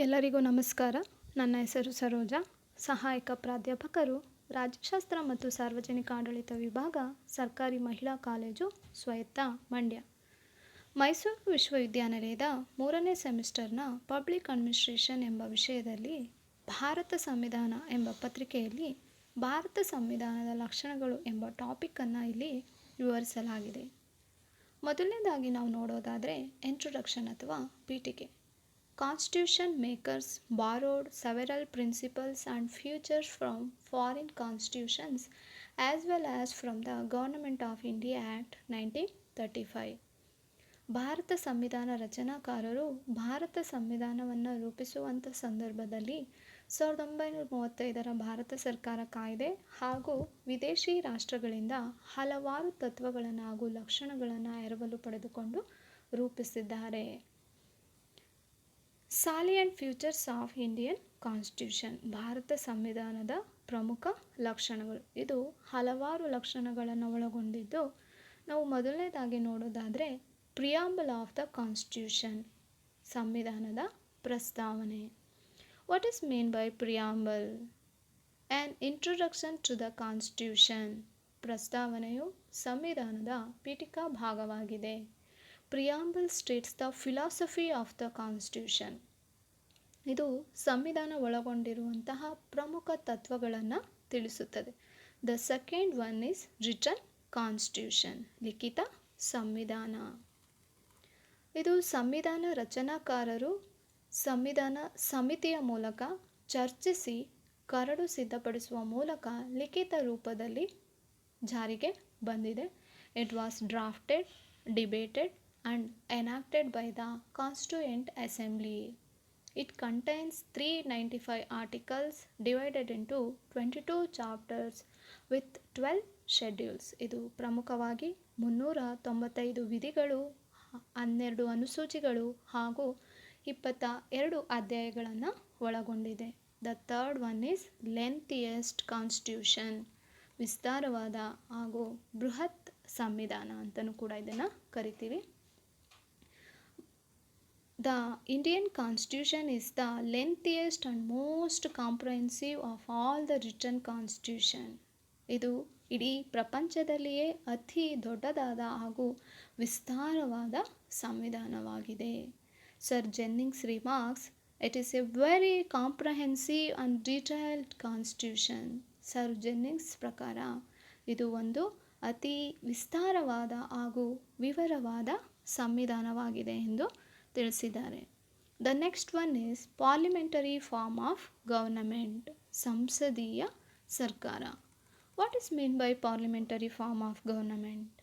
ಎಲ್ಲರಿಗೂ ನಮಸ್ಕಾರ. ನನ್ನ ಹೆಸರು ಸರೋಜಾ, ಸಹಾಯಕ ಪ್ರಾಧ್ಯಾಪಕರು, ರಾಜ್ಯಶಾಸ್ತ್ರ ಮತ್ತು ಸಾರ್ವಜನಿಕ ಆಡಳಿತ ವಿಭಾಗ, ಸರ್ಕಾರಿ ಮಹಿಳಾ ಕಾಲೇಜು, ಸ್ವಾಯತ್ತ, ಮಂಡ್ಯ. ಮೈಸೂರು ವಿಶ್ವವಿದ್ಯಾನಿಲಯದ 3ನೇ ಸೆಮಿಸ್ಟರ್ನ ಪಬ್ಲಿಕ್ ಅಡ್ಮಿನಿಸ್ಟ್ರೇಷನ್ ಎಂಬ ವಿಷಯದಲ್ಲಿ ಭಾರತ ಸಂವಿಧಾನ ಎಂಬ ಪತ್ರಿಕೆಯಲ್ಲಿ ಭಾರತ ಸಂವಿಧಾನದ ಲಕ್ಷಣಗಳು ಎಂಬ ಟಾಪಿಕನ್ನು ಇಲ್ಲಿ ವಿವರಿಸಲಾಗಿದೆ. ಮೊದಲನೇದಾಗಿ ನಾವು ನೋಡೋದಾದರೆ ಇಂಟ್ರೊಡಕ್ಷನ್ ಅಥವಾ ಪೀಠಿಕೆ. Constitution makers borrowed several principles and features from foreign constitutions as well as from the Government of India Act 1935. Bharat ಸಂವಿಧಾನ ರಚನಾಕಾರರು ಭಾರತ ಸಂವಿಧಾನವನ್ನು ರೂಪಿಸುವಂಥ ಸಂದರ್ಭದಲ್ಲಿ 1935ರ ಭಾರತ ಸರ್ಕಾರ ಕಾಯ್ದೆ ಹಾಗೂ ವಿದೇಶಿ ರಾಷ್ಟ್ರಗಳಿಂದ ಹಲವಾರು ತತ್ವಗಳನ್ನು ಹಾಗೂ ಲಕ್ಷಣಗಳನ್ನು ಎರವಲು ಪಡೆದುಕೊಂಡು ರೂಪಿಸಿದ್ದಾರೆ. Salient futures of Indian constitution, Bharat ಸಂವಿಧಾನದ ಪ್ರಮುಖ ಲಕ್ಷಣಗಳು. ಇದು ಹಲವಾರು ಲಕ್ಷಣಗಳನ್ನು ಒಳಗೊಂಡಿದ್ದು, ನಾವು ಮೊದಲನೇದಾಗಿ ನೋಡೋದಾದರೆ ಪ್ರಿಯಾಂಬಲ್ ಆಫ್ ದ ಕಾನ್ಸ್ಟಿಟ್ಯೂಷನ್, ಸಂವಿಧಾನದ ಪ್ರಸ್ತಾವನೆ. What is mean by preamble? An introduction to the constitution, ಪ್ರಸ್ತಾವನೆಯು ಸಂವಿಧಾನದ ಪೀಠಿಕಾ ಭಾಗವಾಗಿದೆ. Preamble states the philosophy of the constitution, ಇದು ಸಂವಿಧಾನ ಒಳಗೊಂಡಿರುವಂತಹ ಪ್ರಮುಖ ತತ್ವಗಳನ್ನು ತಿಳಿಸುತ್ತದೆ. The second one is written constitution, ಲಿಖಿತ ಸಂವಿಧಾನ. ಇದು ಸಂವಿಧಾನ ರಚನಾಕಾರರು ಸಂವಿಧಾನ ಸಮಿತಿಯ ಮೂಲಕ ಚರ್ಚಿಸಿ ಕರಡು ಸಿದ್ಧಪಡಿಸುವ ಮೂಲಕ ಲಿಖಿತ ರೂಪದಲ್ಲಿ ಜಾರಿಗೆ ಬಂದಿದೆ. It was drafted, debated and enacted by the Constituent Assembly. It contains 395 articles divided into 22 chapters with 12 schedules. ಇದು ಪ್ರಮುಖವಾಗಿ 395 ವಿಧಿಗಳು, 12 ಅನುಸೂಚಿಗಳು ಹಾಗೂ 22 ಅಧ್ಯಾಯಗಳನ್ನು ಒಳಗೊಂಡಿದೆ. The third one is lengthiest constitution, ವಿಸ್ತಾರವಾದ ಹಾಗೂ ಬೃಹತ್ ಸಂವಿಧಾನ ಅಂತಲೂ ಕೂಡ ಇದನ್ನು ಕರಿತೀವಿ. The Indian Constitution is the lengthiest and most comprehensive of all the written constitution. ಇದು ಇಡೀ ಪ್ರಪಂಚದಲ್ಲಿಯೇ ಅತಿ ದೊಡ್ಡದಾದ ಹಾಗೂ ವಿಸ್ತಾರವಾದ ಸಂವಿಧಾನವಾಗಿದೆ. Sir Jennings remarks, it is a very comprehensive and detailed constitution. Sir Jennings ಪ್ರಕಾರ ಇದು ಒಂದು ಅತಿ ವಿಸ್ತಾರವಾದ ಹಾಗೂ ವಿವರವಾದ ಸಂವಿಧಾನವಾಗಿದೆ ಎಂದು ತಿಳಿಸಿದ್ದಾರೆ. The next one is parliamentary form of government, ಸಂಸದೀಯ ಸರ್ಕಾರ. What is mean by parliamentary form of government?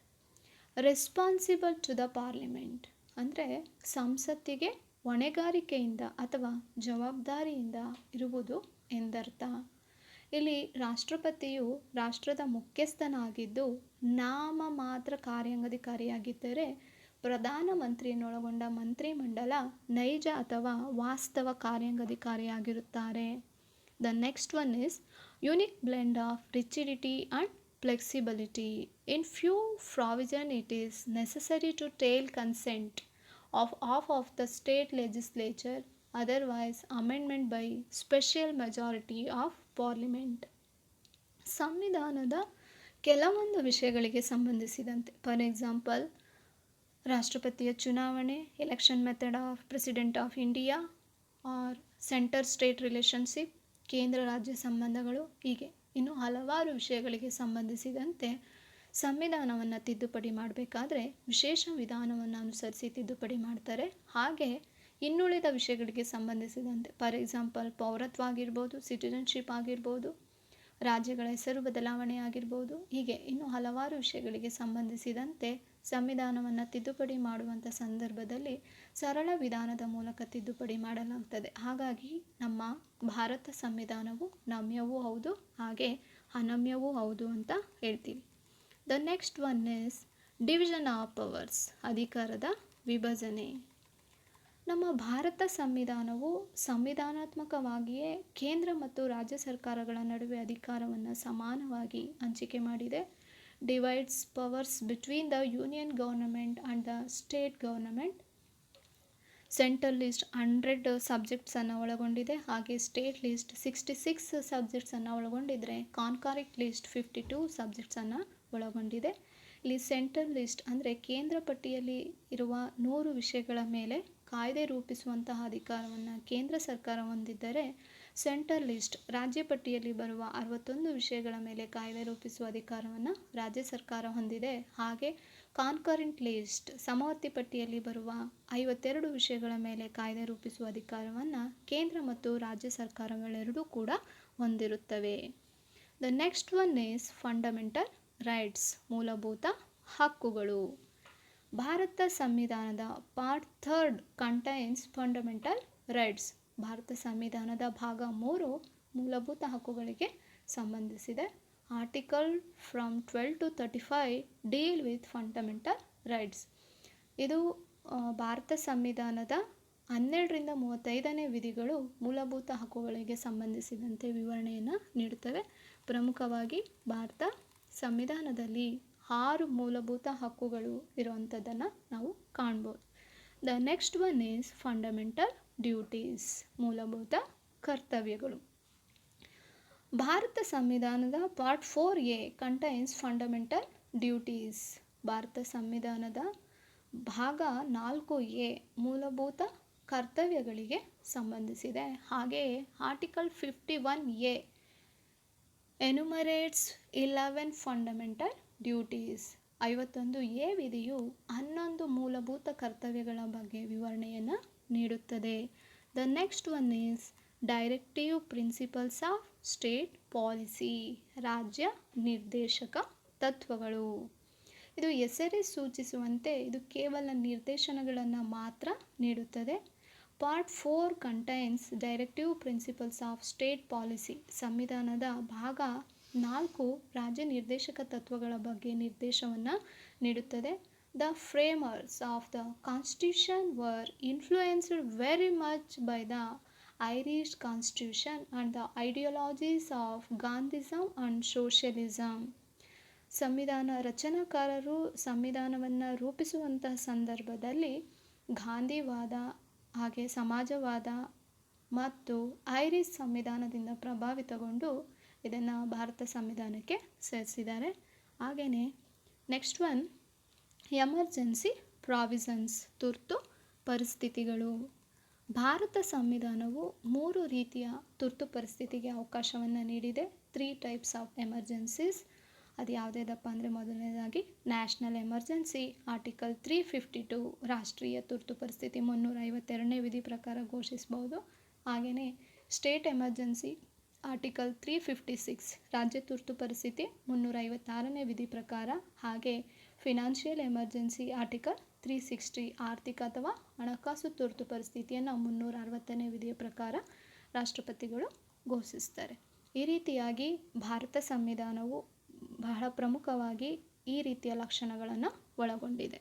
Responsible to the parliament ಅಂದರೆ ಸಂಸತ್ತಿಗೆ ಹೊಣೆಗಾರಿಕೆಯಿಂದ ಅಥವಾ ಜವಾಬ್ದಾರಿಯಿಂದ ಇರುವುದು ಎಂದರ್ಥ. ಇಲ್ಲಿ ರಾಷ್ಟ್ರಪತಿಯು ರಾಷ್ಟ್ರದ ಮುಖ್ಯಸ್ಥನಾಗಿದ್ದು ನಾಮ ಮಾತ್ರ ಕಾರ್ಯಾಂಗಾಧಿಕಾರಿಯಾಗಿದ್ದರೆ, ಪ್ರಧಾನಮಂತ್ರಿಯನ್ನೊಳಗೊಂಡ ಮಂತ್ರಿಮಂಡಲ ನೈಜ ಅಥವಾ ವಾಸ್ತವ ಕಾರ್ಯಾಂಗಾಧಿಕಾರಿಯಾಗಿರುತ್ತಾರೆ. The next one is unique blend of rigidity and flexibility. In few provision it is necessary to take consent of the state legislature, otherwise amendment by special majority of parliament. ಸಂವಿಧಾನದ ಕೆಲವೊಂದು ವಿಷಯಗಳಿಗೆ ಸಂಬಂಧಿಸಿದಂತೆ, ಫಾರ್ ಎಕ್ಸಾಂಪಲ್ ರಾಷ್ಟ್ರಪತಿಯ ಚುನಾವಣೆ, election method of president of India or centre state relationship, ಕೇಂದ್ರ ರಾಜ್ಯ ಸಂಬಂಧಗಳು, ಹೀಗೆ ಇನ್ನು ಹಲವಾರು ವಿಷಯಗಳಿಗೆ ಸಂಬಂಧಿಸಿದಂತೆ ಸಂವಿಧಾನವನ್ನು ತಿದ್ದುಪಡಿ ಮಾಡಬೇಕಾದ್ರೆ ವಿಶೇಷ ವಿಧಾನವನ್ನು ಅನುಸರಿಸಿ ತಿದ್ದುಪಡಿ ಮಾಡ್ತಾರೆ. ಹಾಗೆ ಇನ್ನುಳಿದ ವಿಷಯಗಳಿಗೆ ಸಂಬಂಧಿಸಿದಂತೆ, ಫಾರ್ ಎಕ್ಸಾಂಪಲ್ ಪೌರತ್ವ ಆಗಿರ್ಬೋದು, ಸಿಟಿಜನ್ಶಿಪ್ ಆಗಿರ್ಬೋದು, ರಾಜ್ಯಗಳ ಹೆಸರು ಬದಲಾವಣೆ ಆಗಿರ್ಬೋದು, ಹೀಗೆ ಇನ್ನು ಹಲವಾರು ವಿಷಯಗಳಿಗೆ ಸಂಬಂಧಿಸಿದಂತೆ ಸಂವಿಧಾನವನ್ನು ತಿದ್ದುಪಡಿ ಮಾಡುವಂಥ ಸಂದರ್ಭದಲ್ಲಿ ಸರಳ ವಿಧಾನದ ಮೂಲಕ ತಿದ್ದುಪಡಿ ಮಾಡಲಾಗ್ತದೆ. ಹಾಗಾಗಿ ನಮ್ಮ ಭಾರತ ಸಂವಿಧಾನವು ನಮ್ಯವೂ ಹೌದು ಹಾಗೆ ಅನಮ್ಯವೂ ಹೌದು ಅಂತ ಹೇಳ್ತೀವಿ. The next one is division of powers, ಅಧಿಕಾರದ ವಿಭಜನೆ. ನಮ್ಮ ಭಾರತ ಸಂವಿಧಾನವು ಸಂವಿಧಾನಾತ್ಮಕವಾಗಿಯೇ ಕೇಂದ್ರ ಮತ್ತು ರಾಜ್ಯ ಸರ್ಕಾರಗಳ ನಡುವೆ ಅಧಿಕಾರವನ್ನು ಸಮಾನವಾಗಿ ಹಂಚಿಕೆ ಮಾಡಿದೆ. divides powers between the union government and the state government. Central list 100 ಸಬ್ಜೆಕ್ಟ್ಸನ್ನು ಒಳಗೊಂಡಿದೆ. ಹಾಗೆ ಸ್ಟೇಟ್ ಲಿಸ್ಟ್ 66 ಸಬ್ಜೆಕ್ಟ್ಸನ್ನು ಒಳಗೊಂಡಿದ್ದರೆ ಕಾನ್ಕಾರಿಕ್ಟ್ ಲಿಸ್ಟ್ 52 ಸಬ್ಜೆಕ್ಟ್ಸನ್ನು ಒಳಗೊಂಡಿದೆ. ಇಲ್ಲಿ ಸೆಂಟ್ರಲ್ ಲಿಸ್ಟ್ ಅಂದರೆ ಕೇಂದ್ರ ಪಟ್ಟಿಯಲ್ಲಿ ಇರುವ 100 ವಿಷಯಗಳ ಮೇಲೆ ಕಾಯ್ದೆ ರೂಪಿಸುವಂತಹ ಅಧಿಕಾರವನ್ನು ಕೇಂದ್ರ ಸರ್ಕಾರ ಹೊಂದಿದ್ದರೆ, ಸೆಂಟ್ರಲ್ ಲಿಸ್ಟ್ ರಾಜ್ಯ ಪಟ್ಟಿಯಲ್ಲಿ ಬರುವ 61 ವಿಷಯಗಳ ಮೇಲೆ ಕಾಯ್ದೆ ರೂಪಿಸುವ ಅಧಿಕಾರವನ್ನು ರಾಜ್ಯ ಸರ್ಕಾರ ಹೊಂದಿದೆ. ಹಾಗೆ ಕಾನ್ಕರೆಂಟ್ ಲಿಸ್ಟ್ ಸಮವರ್ತಿ ಪಟ್ಟಿಯಲ್ಲಿ ಬರುವ 52 ವಿಷಯಗಳ ಮೇಲೆ ಕಾಯ್ದೆ ರೂಪಿಸುವ ಅಧಿಕಾರವನ್ನು ಕೇಂದ್ರ ಮತ್ತು ರಾಜ್ಯ ಸರ್ಕಾರಗಳೆರಡೂ ಕೂಡ ಹೊಂದಿರುತ್ತವೆ. The next one is fundamental rights, ಮೂಲಭೂತ ಹಕ್ಕುಗಳು. ಭಾರತ ಸಂವಿಧಾನದ part 3 contains fundamental rights. Bharat ಸಂವಿಧಾನದ ಭಾಗ 3 ಮೂಲಭೂತ ಹಕ್ಕುಗಳಿಗೆ ಸಂಬಂಧಿಸಿದೆ. Article from 12 to 35 deal with fundamental rights. ಇದು ಭಾರತ ಸಂವಿಧಾನದ 12ರಿಂದ 35ನೇ ವಿಧಿಗಳು ಮೂಲಭೂತ ಹಕ್ಕುಗಳಿಗೆ ಸಂಬಂಧಿಸಿದಂತೆ ವಿವರಣೆಯನ್ನು ನೀಡುತ್ತವೆ. ಪ್ರಮುಖವಾಗಿ ಭಾರತ ಸಂವಿಧಾನದಲ್ಲಿ 6 ಮೂಲಭೂತ ಹಕ್ಕುಗಳು ಇರುವಂಥದ್ದನ್ನು ನಾವು ಕಾಣ್ಬೋದು. The next one is fundamental duties, ಮೂಲಭೂತ ಕರ್ತವ್ಯಗಳು. ಭಾರತ ಸಂವಿಧಾನದ part 4A contains fundamental duties. Bharat ಸಂವಿಧಾನದ ಭಾಗ 4A ಮೂಲಭೂತ ಕರ್ತವ್ಯಗಳಿಗೆ ಸಂಬಂಧಿಸಿದೆ. ಹಾಗೆಯೇ article 51A ಎನ್ಯುಮರೇಟ್ಸ್ 11 fundamental duties. 51A ವಿಧಿಯು 11 ಮೂಲಭೂತ ಕರ್ತವ್ಯಗಳ ಬಗ್ಗೆ ವಿವರಣೆಯನ್ನು ನೀಡುತ್ತದೆ. The next one is directive principles of state policy, ರಾಜ್ಯ ನಿರ್ದೇಶಕ ತತ್ವಗಳು. ಇದು ಹೆಸರೇ ಸೂಚಿಸುವಂತೆ ಇದು ಕೇವಲ ನಿರ್ದೇಶನಗಳನ್ನು ಮಾತ್ರ ನೀಡುತ್ತದೆ. Part 4 contains directive principles of state policy. ಸಂವಿಧಾನದ ಭಾಗ 4 ರಾಜ್ಯ ನಿರ್ದೇಶಕ ತತ್ವಗಳ ಬಗ್ಗೆ ನಿರ್ದೇಶವನ್ನು ನೀಡುತ್ತದೆ. The framers of the constitution were influenced very much by the Irish constitution and the ideologies of Gandhism and socialism. ಸಂವಿಧಾನ ರಚನಾಕಾರರು ಸಂವಿಧಾನವನ್ನು ರೂಪಿಸುವಂತಹ ಸಂದರ್ಭದಲ್ಲಿ ಗಾಂಧಿವಾದ, ಹಾಗೆ ಸಮಾಜವಾದ ಮತ್ತು ಐರಿಷ್ ಸಂವಿಧಾನದಿಂದ ಪ್ರಭಾವಿತಗೊಂಡು ಇದನ್ನು ಭಾರತ ಸಂವಿಧಾನಕ್ಕೆ ಸೇರಿಸಿದ್ದಾರೆ. ಹಾಗೆಯೇ ನೆಕ್ಸ್ಟ್ ಒನ್ ಎಮರ್ಜೆನ್ಸಿ ಪ್ರಾವಿಷನ್ಸ್, ತುರ್ತು ಪರಿಸ್ಥಿತಿಗಳು. ಭಾರತ ಸಂವಿಧಾನವು 3 ರೀತಿಯ ತುರ್ತು ಪರಿಸ್ಥಿತಿಗೆ ಅವಕಾಶವನ್ನು ನೀಡಿದೆ. 3 ಟೈಪ್ಸ್ ಆಫ್ ಎಮರ್ಜೆನ್ಸೀಸ್. ಅದು ಯಾವುದೇದಪ್ಪ ಅಂದರೆ, ಮೊದಲನೇದಾಗಿ ನ್ಯಾಷನಲ್ ಎಮರ್ಜೆನ್ಸಿ ಆರ್ಟಿಕಲ್ 352 ರಾಷ್ಟ್ರೀಯ ತುರ್ತು ಪರಿಸ್ಥಿತಿ 352ನೇ ವಿಧಿ ಪ್ರಕಾರ ಘೋಷಿಸಬಹುದು. ಹಾಗೆಯೇ ಸ್ಟೇಟ್ ಎಮರ್ಜೆನ್ಸಿ ಆರ್ಟಿಕಲ್ 356 ರಾಜ್ಯ ತುರ್ತು ಪರಿಸ್ಥಿತಿ 356ನೇ ವಿಧಿ ಪ್ರಕಾರ. ಹಾಗೆ ಫಿನಾನ್ಷಿಯಲ್ ಎಮರ್ಜೆನ್ಸಿ ಆರ್ಟಿಕಲ್ 360 ಆರ್ಥಿಕ ಅಥವಾ ಹಣಕಾಸು ತುರ್ತು ಪರಿಸ್ಥಿತಿಯನ್ನು 360ನೇ ವಿಧಿಯ ಪ್ರಕಾರ ರಾಷ್ಟ್ರಪತಿಗಳು ಘೋಷಿಸ್ತಾರೆ. ಈ ರೀತಿಯಾಗಿ ಭಾರತ ಸಂವಿಧಾನವು ಬಹಳ ಪ್ರಮುಖವಾಗಿ ಈ ರೀತಿಯ ಲಕ್ಷಣಗಳನ್ನು ಒಳಗೊಂಡಿದೆ.